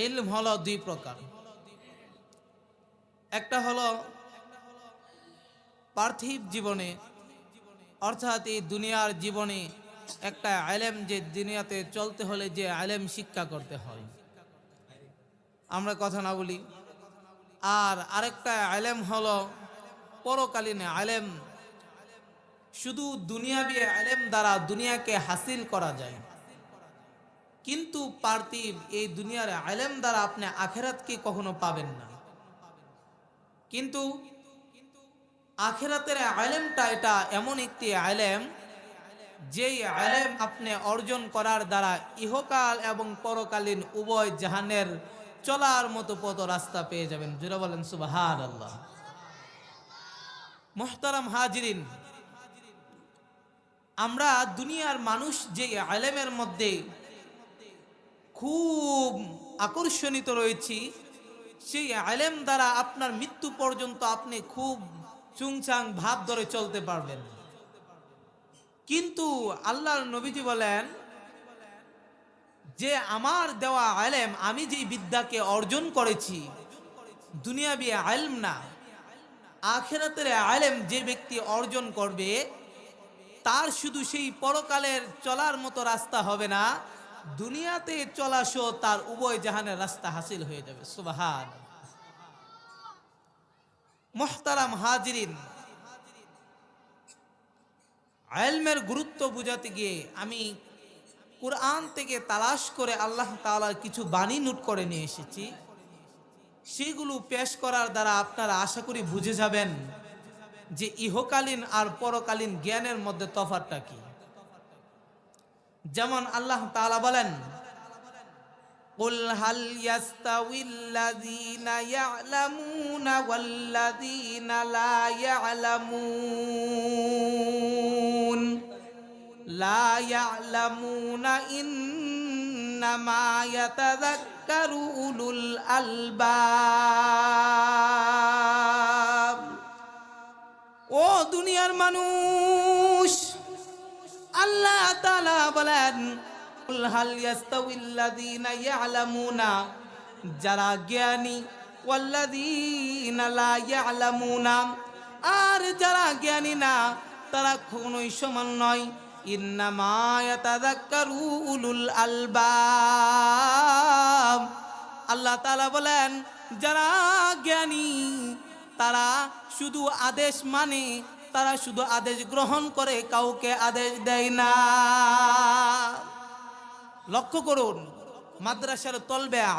ইলম হলো দুই প্রকার। একটা হলো পার্থিব জীবনে, অর্থাৎ এই দুনিয়ার জীবনে একটা ইলম, যে দুনিয়াতে চলতে হলে যে ইলম শিক্ষা করতে হয়, আমরা কথা না বলি। আর আরেকটা ইলম হলো পরকালীন ইলম, শুধু দুনিয়াবি ইলম দ্বারা দুনিয়াকে হাসিল করা যায়, কিন্তু পার্থিব এই দুনিয়ার ইলম দ্বারা আপনি আখিরাতকে কখনো পাবেন না। কিন্তু আখিরাতের ইলমটা এটা এমন একটি ইলম, যেই ইলম আপনি অর্জন করার দ্বারা ইহকাল এবং পরকালীন উভয় জাহানের চলার মতো পথ রাস্তা পেয়ে যাবেন। জোরে বলেন সুবহানাল্লাহ। মুহতারাম হাজিরিন, আমরা দুনিয়ার মানুষ যে ইলমের মধ্যে খুব আকর্ষণিত রয়েছি, সেই ইলম দ্বারা আপনার মৃত্যু পর্যন্ত আপনি খুব চুংচাং ভাব ধরে চলতে পারবেন। কিন্তু আল্লাহর নবীজি বলেন যে আমার দেওয়া ইলম, আমি যে বিদ্যাকে অর্জন করেছি, দুনিয়াবি ইলম না, আখিরাতের ইলম যে ব্যক্তি অর্জন করবে, তার শুধু সেই পরকালের চলার মতো রাস্তা হবে না, দুনিয়াতে চলাসহ তার উভয় জাহানের রাস্তা হাসিল হয়ে যাবে। সুবহানাল্লাহ। মুহতারাম হাজিরিন, ইলমের গুরুত্ব বুঝাতে গিয়ে আমি কুরআন থেকে তালাশ করে আল্লাহ তাআলার কিছু বাণী নোট করে নিয়ে এসেছি। সেগুলো পেশ করার দ্বারা আপনারা আশা করি বুঝে যাবেন যে ইহকালীন আর পরকালীন জ্ঞানের মধ্যে তফাৎটা কি। যেমন আল্লাহ তাআলা বলেন, কুল হাল ইয়াস্তাউিল্লাযীনা ইয়া'লামুনা ওয়াল্লাযীনা লা ইয়া'লামুন লা ইয়া'লামুনা ইন্নামা ইয়াতাযাক্কারু উলুল আলবাব। ও দুনিয়ার মানুষ, আল্লাহ তাআলা বলেন, কুল হাল ইয়াস্তাউিল্লাযীনা ইয়া'লামুনা, যারা জ্ঞানী, ওয়াল্লাযীনা লা ইয়া'লামুনা, আর যারা জ্ঞানী না, তারা কখনোই সমান নয়। ইন্নামা ইয়াতাযাক্কারু উলুল আলবাব। আল্লাহ তাআলা বলেন, যারা জ্ঞানী তারা শুধু আদেশ মানে, তারা শুধু আদেশ গ্রহণ করে, কাউকে আদেশ দেয় না। লক্ষ্য করুন, মাদ্রাসার তলবে